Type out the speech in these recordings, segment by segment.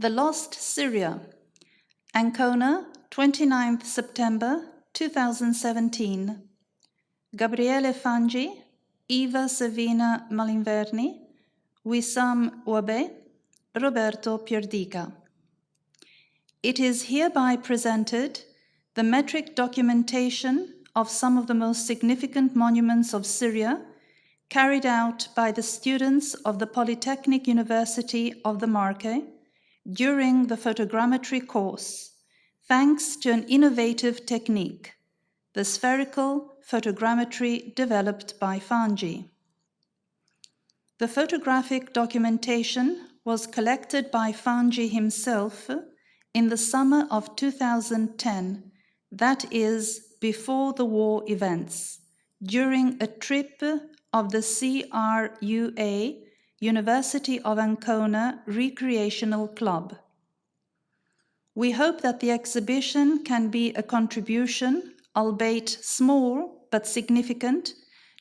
The Lost Syria, Ancona, 29th September 2017. Gabriele Fangi, Eva Savina Malinverni, Wissam Wabe, Roberto Pierdica. It is hereby presented the metric documentation of some of the most significant monuments of Syria carried out by the students of the Polytechnic University of the Marche during the photogrammetry course, thanks to an innovative technique, the spherical photogrammetry developed by Fangi. The photographic documentation was collected by Fangi himself in the summer of 2010, that is, before the war events, during a trip of the CRUA, University of Ancona Recreational Club. We hope that the exhibition can be a contribution, albeit small but significant,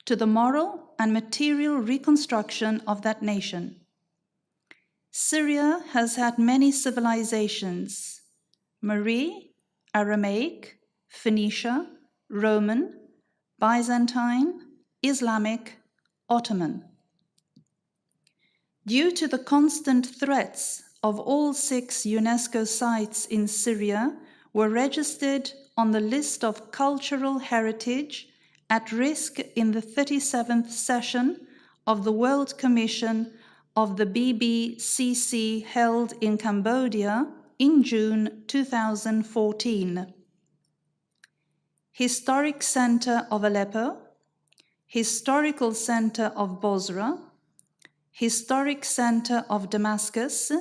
to the moral and material reconstruction of that nation. Syria has had many civilizations: Marie, Aramaic, Phoenicia, Roman, Byzantine, Islamic, Ottoman. Due to the constant threats of all 6 UNESCO sites in Syria were registered on the list of cultural heritage at risk in the 37th session of the World Commission of the BBCC held in Cambodia in June 2014. Historic Center of Aleppo, Historical Center of Bosra, Historic Center of Damascus,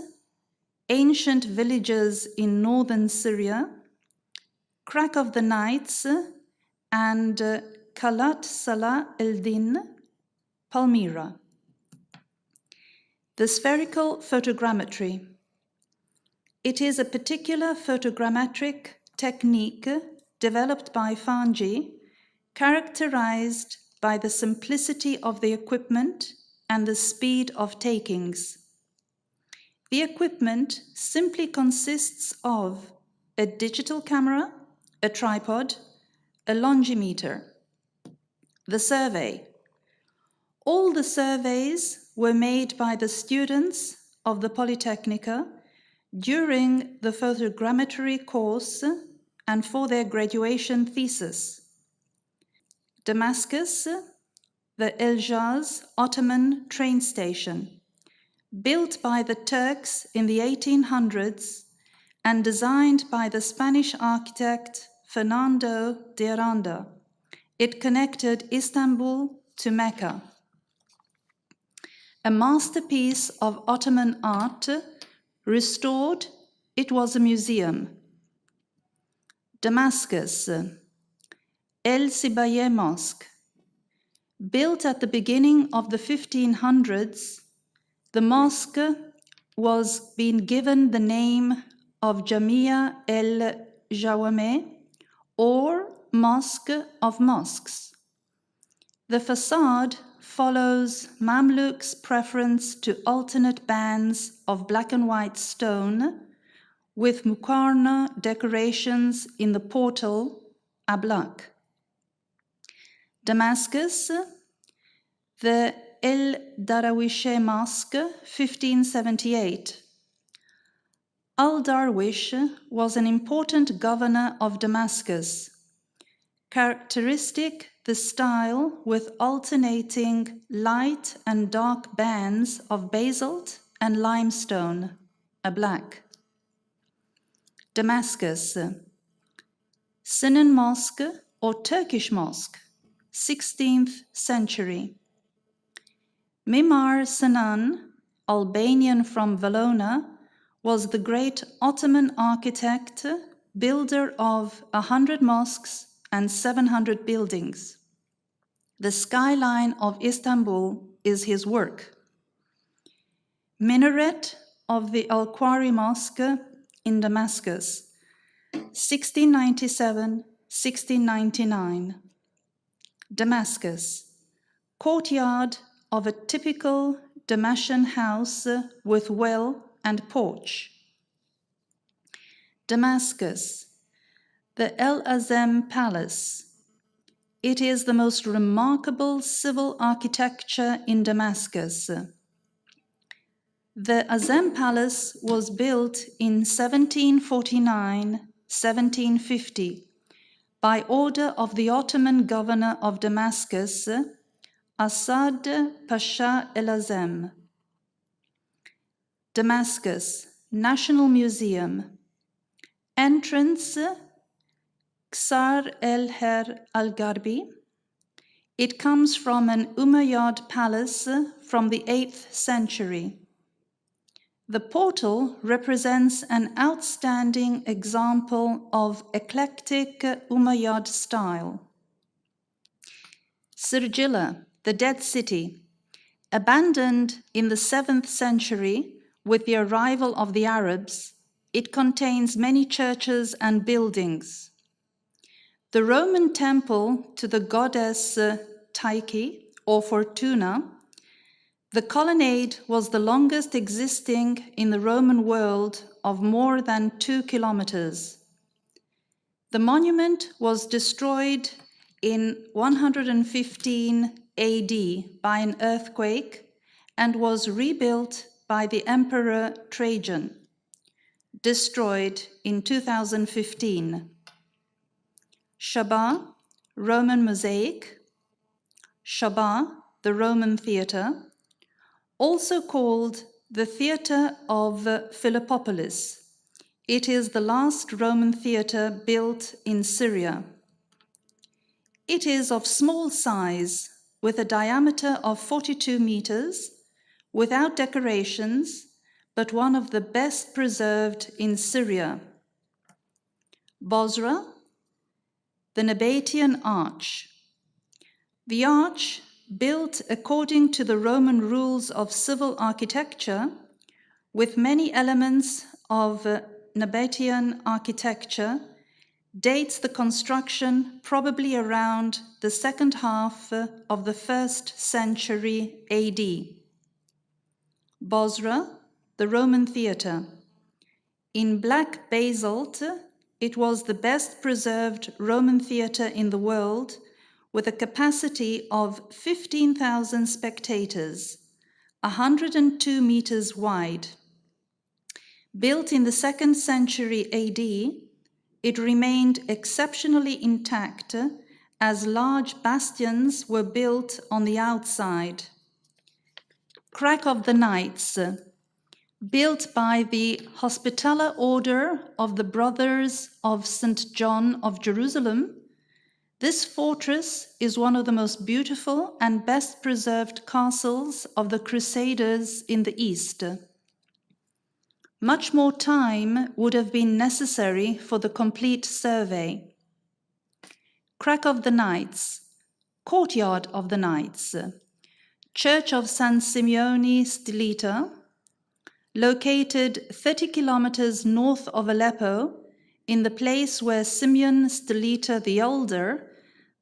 ancient villages in northern Syria, Crack of the Knights, and Kalat Salah el-Din, Palmyra. The spherical photogrammetry. It is a particular photogrammetric technique developed by Fangi, characterized by the simplicity of the equipment and the speed of takings. The equipment simply consists of a digital camera, a tripod, a longimeter. The survey. All the surveys were made by the students of the Polytechnica during the photogrammetry course and for their graduation thesis. Damascus, the Eljaz Ottoman train station, built by the Turks in the 1800s and designed by the Spanish architect Fernando de Aranda. It connected Istanbul to Mecca. A masterpiece of Ottoman art, restored, it was a museum. Damascus, El Sibaye Mosque. Built at the beginning of the 1500s, the mosque was being given the name of Jamia el-Jawame, or Mosque of Mosques. The facade follows Mamluks' preference to alternate bands of black and white stone with muqarna decorations in the portal, ablaq. Damascus, the El Darawish Mosque, 1578. Al-Darwish was an important governor of Damascus. Characteristic, the style with alternating light and dark bands of basalt and limestone, ablaq. Damascus, Sinan Mosque or Turkish Mosque, 16th century. Mimar Sinan, Albanian from Valona, was the great Ottoman architect, builder of 100 mosques and 700 buildings. The skyline of Istanbul is his work. Minaret of the Al-Qari Mosque in Damascus, 1697-1699. Damascus, courtyard of a typical Damascene house with well and porch. Damascus, the El Azem Palace. It is the most remarkable civil architecture in Damascus. The Azem Palace was built in 1749-1750 by order of the Ottoman governor of Damascus, Asad Pasha El Azem. Damascus National Museum. Entrance Ksar El Her Al Garbi. It comes from an Umayyad palace from the 8th century. The portal represents an outstanding example of eclectic Umayyad style. Sirjilla, the Dead City, abandoned in the 7th century with the arrival of the Arabs, it contains many churches and buildings. The Roman temple to the goddess Tyche, or Fortuna, the colonnade was the longest existing in the Roman world of more than 2 kilometers. The monument was destroyed in 115 AD by an earthquake and was rebuilt by the Emperor Trajan, destroyed in 2015. Shabba, Roman mosaic. Shabba, the Roman theatre, also called the Theatre of Philippopolis. It is the last Roman theatre built in Syria. It is of small size, with a diameter of 42 meters, without decorations, but one of the best preserved in Syria. Bosra, the Nabatean Arch. The arch, built according to the Roman rules of civil architecture, with many elements of Nabatean architecture, dates the construction probably around the second half of the 1st century AD. Bosra, the Roman theatre. In black basalt, it was the best preserved Roman theatre in the world, with a capacity of 15,000 spectators, 102 meters wide. Built in the 2nd century AD, it remained exceptionally intact as large bastions were built on the outside. Crack of the Knights, built by the Hospitaller Order of the Brothers of St. John of Jerusalem, this fortress is one of the most beautiful and best preserved castles of the Crusaders in the East. Much more time would have been necessary for the complete survey. Crack of the Knights, Courtyard of the Knights, Church of San Simeone Stilita, located 30 kilometers north of Aleppo, in the place where Simeon Stilita the Elder,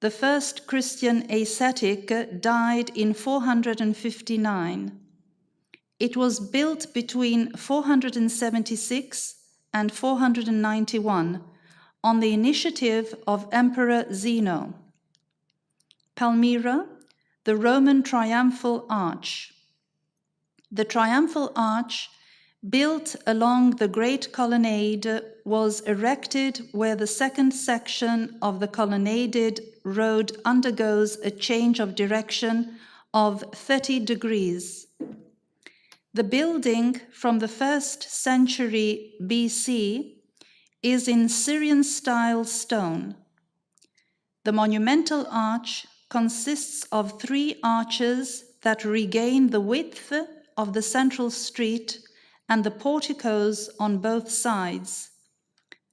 the first Christian ascetic, died in 459. It was built between 476 and 491 on the initiative of Emperor Zeno. Palmyra, the Roman Triumphal Arch. The Triumphal Arch, built along the Great Colonnade, was erected where the 2nd section of the colonnaded road undergoes a change of direction of 30 degrees. The building from the 1st century BC is in Syrian-style stone. The monumental arch consists of 3 arches that regain the width of the central street and the porticos on both sides.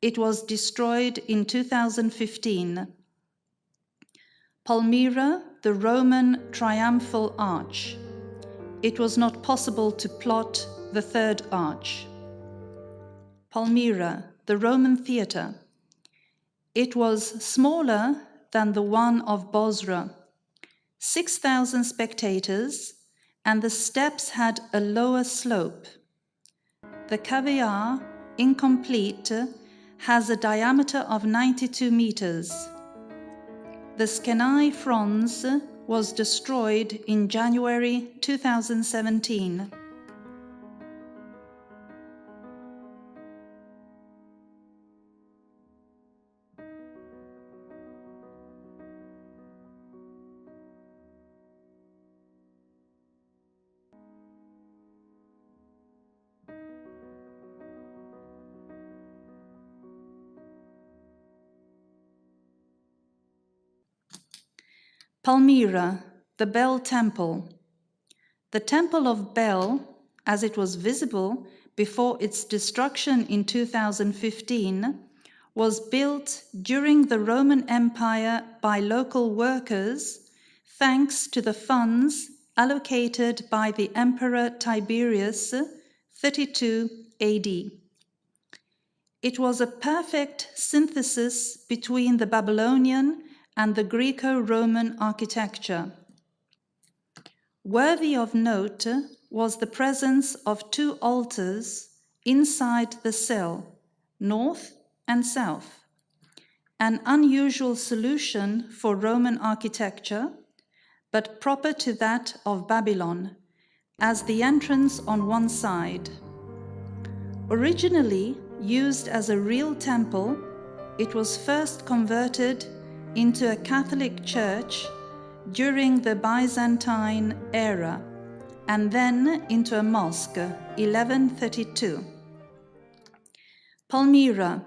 It was destroyed in 2015. Palmyra, the Roman Triumphal Arch. It was not possible to plot the 3rd arch. Palmyra, the Roman theatre. It was smaller than the one of Bosra, 6,000 spectators, and the steps had a lower slope. The caviar, incomplete, has a diameter of 92 meters. The Skenai Fronds was destroyed in January 2017. Palmyra, the Bel Temple. The Temple of Bel, as it was visible before its destruction in 2015, was built during the Roman Empire by local workers thanks to the funds allocated by the Emperor Tiberius, 32 AD. It was a perfect synthesis between the Babylonian and the Greco-Roman architecture. Worthy of note was the presence of two altars inside the cell, north and south, an unusual solution for Roman architecture, but proper to that of Babylon, as the entrance on one side. Originally used as a real temple, it was first converted into a Catholic church during the Byzantine era, and then into a mosque, 1132. Palmyra,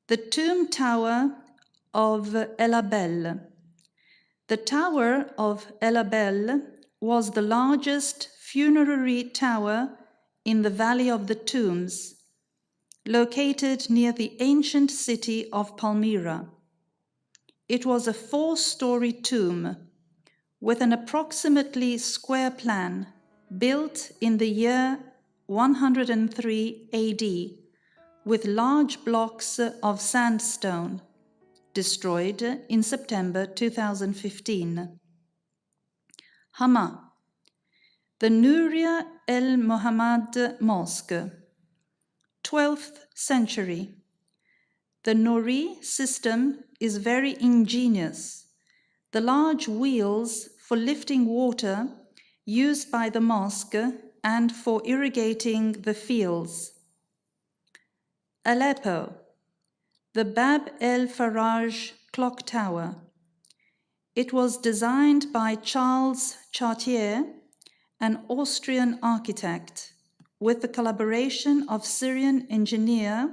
the tomb tower of Elabel. The Tower of Elabel was the largest funerary tower in the Valley of the Tombs, located near the ancient city of Palmyra. It was a 4-story tomb with an approximately square plan built in the year 103 AD with large blocks of sandstone, destroyed in September 2015. Hama, the Nuria El Mohammad Mosque, 12th century. The Nouri system is very ingenious. The large wheels for lifting water used by the mosque and for irrigating the fields. Aleppo, the Bab el-Faraj clock tower. It was designed by Charles Chartier, an Austrian architect, with the collaboration of Syrian engineer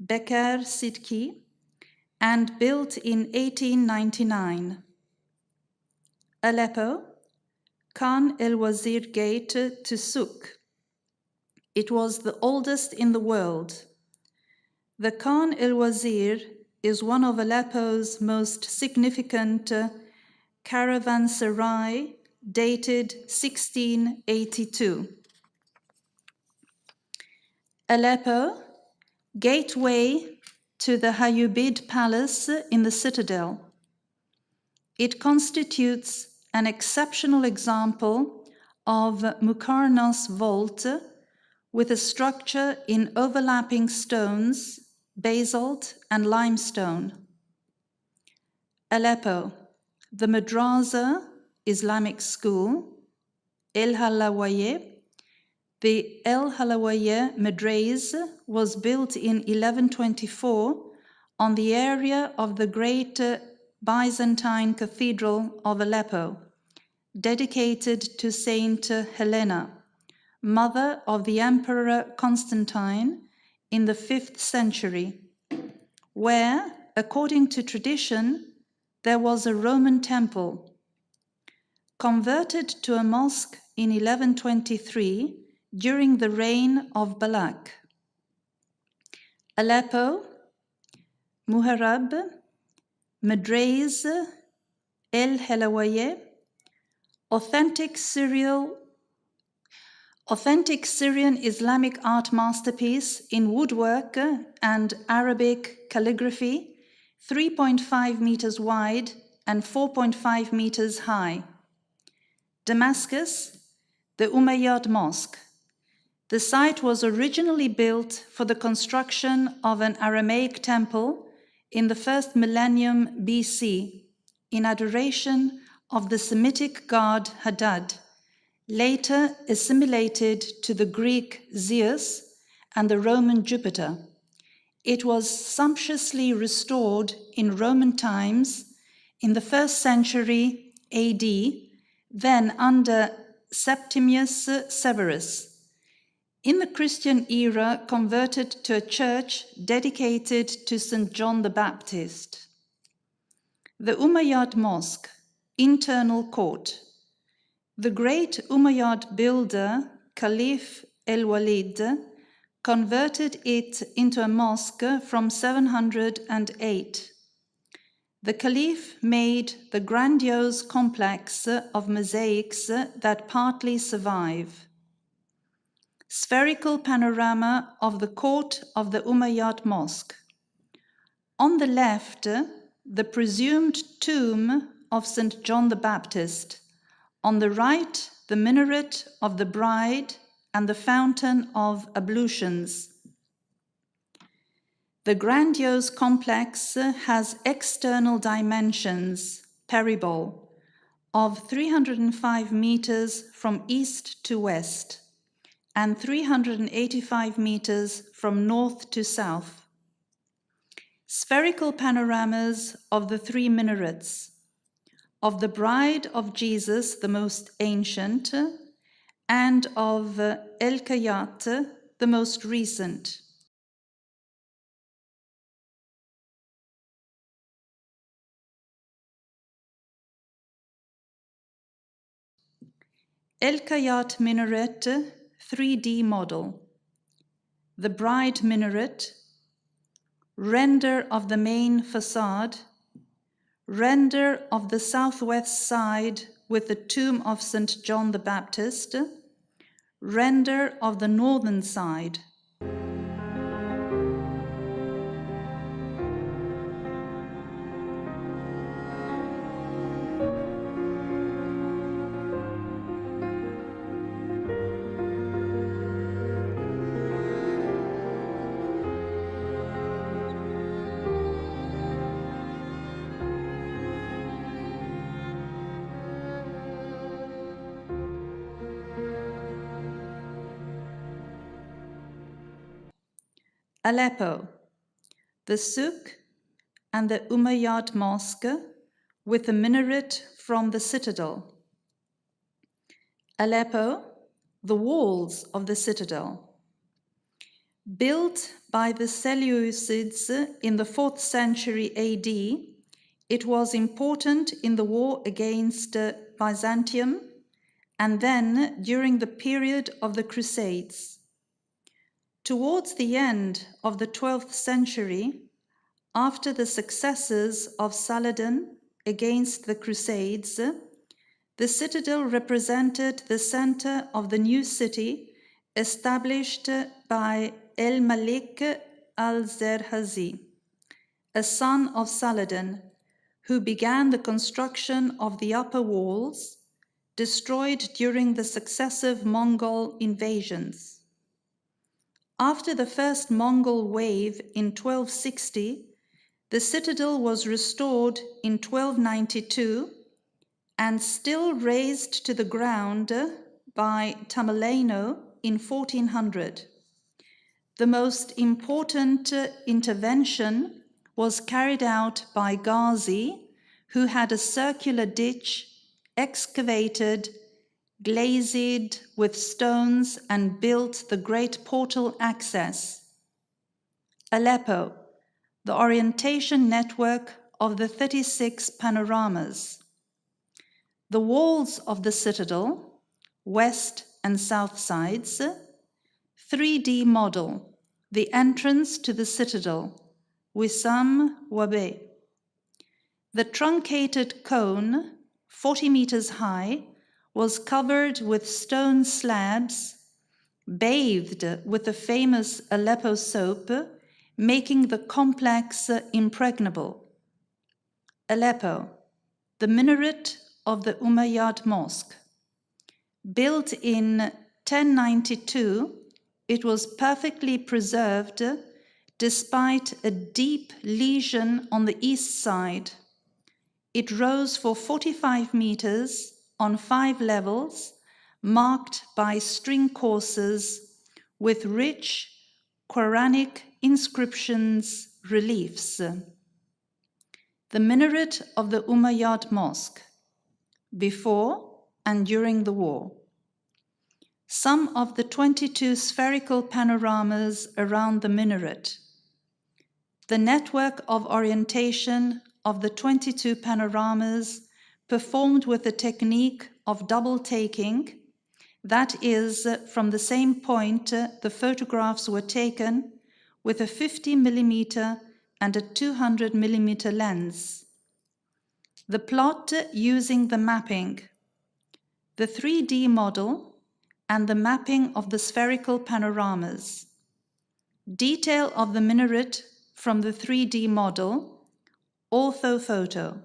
Bekir Sidki, and built in 1899. Aleppo, Khan el-Wazir Gate to Souk. It was the oldest in the world. The Khan el-Wazir is one of Aleppo's most significant caravanserai, dated 1682. Aleppo, gateway to the Hayyubid Palace in the citadel. It constitutes an exceptional example of Mukarnos vault with a structure in overlapping stones, basalt and limestone. Aleppo, the Madrasa Islamic School, El Halawaye. The El Halawaye Madrasa was built in 1124 on the area of the great Byzantine Cathedral of Aleppo, dedicated to Saint Helena, mother of the Emperor Constantine in the 5th century, where, according to tradition, there was a Roman temple. Converted to a mosque in 1123 during the reign of Balak. Aleppo, Muharrab, Madrasa El Halawaye, authentic Syrian Islamic art masterpiece in woodwork and Arabic calligraphy, 3.5 meters wide and 4.5 meters high. Damascus, the Umayyad Mosque. The site was originally built for the construction of an Aramaic temple in the first millennium BC in adoration of the Semitic god Hadad, later assimilated to the Greek Zeus and the Roman Jupiter. It was sumptuously restored in Roman times in the 1st century AD, then under Septimius Severus. In the Christian era, converted to a church dedicated to St. John the Baptist. The Umayyad Mosque, internal court. The great Umayyad builder, Caliph el-Walid, converted it into a mosque from 708. The Caliph made the grandiose complex of mosaics that partly survive. Spherical panorama of the court of the Umayyad Mosque. On the left, the presumed tomb of St. John the Baptist. On the right, the minaret of the bride and the fountain of ablutions. The grandiose complex has external dimensions, peribol, of 305 meters from east to west, and 385 meters from north to south. Spherical panoramas of the 3 minarets, of the Bride of Jesus, the most ancient, and of El Kayat, the most recent. El Kayat minaret, 3D model. The Bride minaret, render of the main facade, render of the southwest side with the tomb of St. John the Baptist, render of the northern side. Aleppo, the souk and the Umayyad Mosque with the minaret from the citadel. Aleppo, the walls of the citadel. Built by the Seleucids in the 4th century AD, it was important in the war against Byzantium and then during the period of the Crusades. Towards the end of the 12th century, after the successes of Saladin against the Crusades, the citadel represented the center of the new city established by El-Malik al-Zerhazi, a son of Saladin, who began the construction of the upper walls, destroyed during the successive Mongol invasions. After the first Mongol wave in 1260, the citadel was restored in 1292 and still razed to the ground by Tamerlano in 1400. The most important intervention was carried out by Ghazi, who had a circular ditch excavated, glazed with stones, and built the great portal access. Aleppo, the orientation network of the 36 panoramas. The walls of the citadel, west and south sides. 3D model, the entrance to the citadel, Wissam Wabe. The truncated cone, 40 meters high, was covered with stone slabs, bathed with the famous Aleppo soap, making the complex impregnable. Aleppo, the minaret of the Umayyad Mosque. Built in 1092, it was perfectly preserved despite a deep lesion on the east side. It rose for 45 meters on 5 levels, marked by string courses with rich Quranic inscriptions, reliefs. The minaret of the Umayyad Mosque, before and during the war. Some of the 22 spherical panoramas around the minaret. The network of orientation of the 22 panoramas performed with the technique of double taking, that is, from the same point the photographs were taken with a 50 millimeter and a 200 millimeter lens. The plot using the mapping, the 3D model, and the mapping of the spherical panoramas. Detail of the minaret from the 3D model, orthophoto.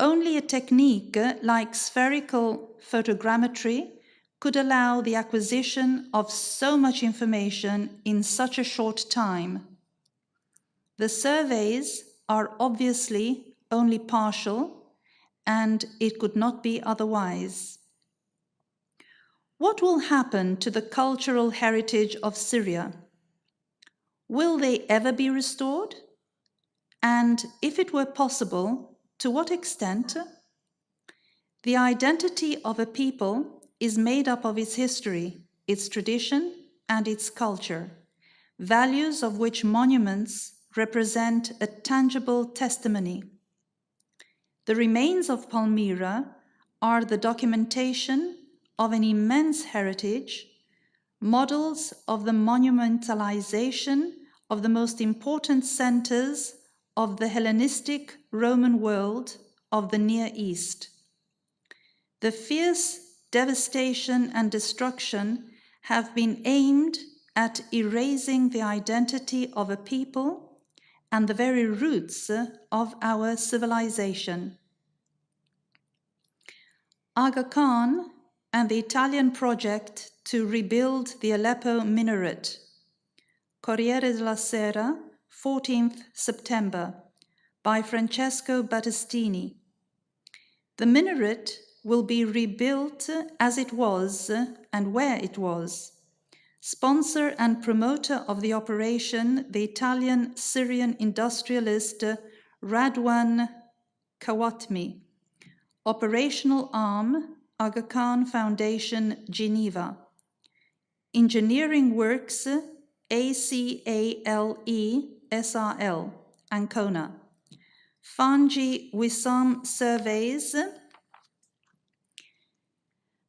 Only a technique like spherical photogrammetry could allow the acquisition of so much information in such a short time. The surveys are obviously only partial, and it could not be otherwise. What will happen to the cultural heritage of Syria? Will they ever be restored? And if it were possible, to what extent? The identity of a people is made up of its history, its tradition, and its culture, values of which monuments represent a tangible testimony. The remains of Palmyra are the documentation of an immense heritage, models of the monumentalization of the most important centers of the Hellenistic Roman world of the Near East. The fierce devastation and destruction have been aimed at erasing the identity of a people and the very roots of our civilization. Aga Khan and the Italian project to rebuild the Aleppo minaret. Corriere della Sera, 14th September, by Francesco Battistini. The minaret will be rebuilt as it was and where it was. Sponsor and promoter of the operation, the Italian-Syrian industrialist Radwan Kawatmi. Operational arm, Aga Khan Foundation, Geneva. Engineering works, ACALE SRL, Ancona. Fangi Wissam surveys.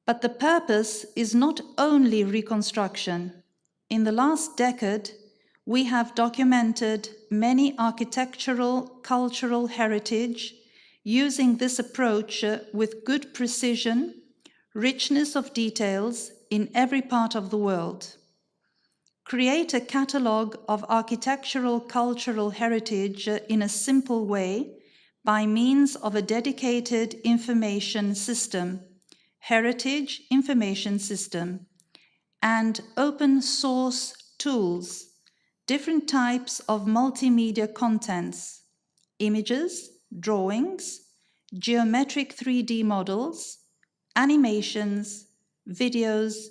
But the purpose is not only reconstruction. In the last decade, we have documented many architectural, cultural heritage using this approach with good precision, richness of details in every part of the world. Create a catalogue of architectural, cultural heritage in a simple way by means of a dedicated information system, Heritage Information System, and open source tools, different types of multimedia contents, images, drawings, geometric 3D models, animations, videos,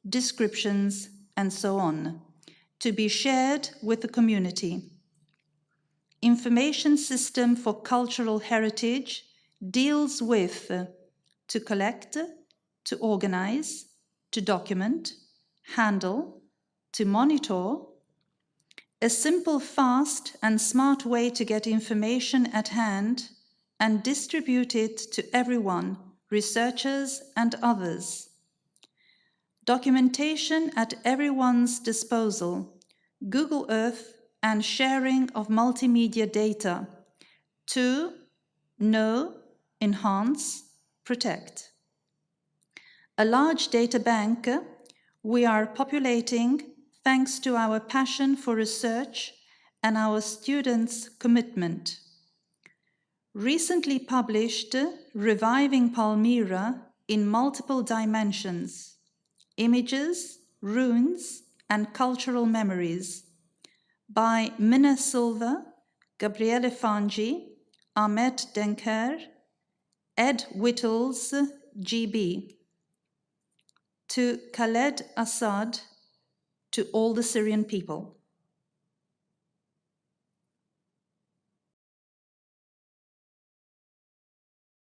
descriptions, and so on, to be shared with the community. Information System for Cultural Heritage deals with to collect, to organize, to document, handle, to monitor, a simple, fast, and smart way to get information at hand and distribute it to everyone, researchers and others. Documentation at everyone's disposal, Google Earth, and sharing of multimedia data to know, enhance, protect. A large data bank we are populating thanks to our passion for research and our students' commitment. recently published Reviving Palmyra in Multiple Dimensions, Images, Runes, and Cultural Memories by Minna Silva, Gabriele Fangi, Ahmet Denker, Ed Whittles, GB. To Khaled Assad, to all the Syrian people.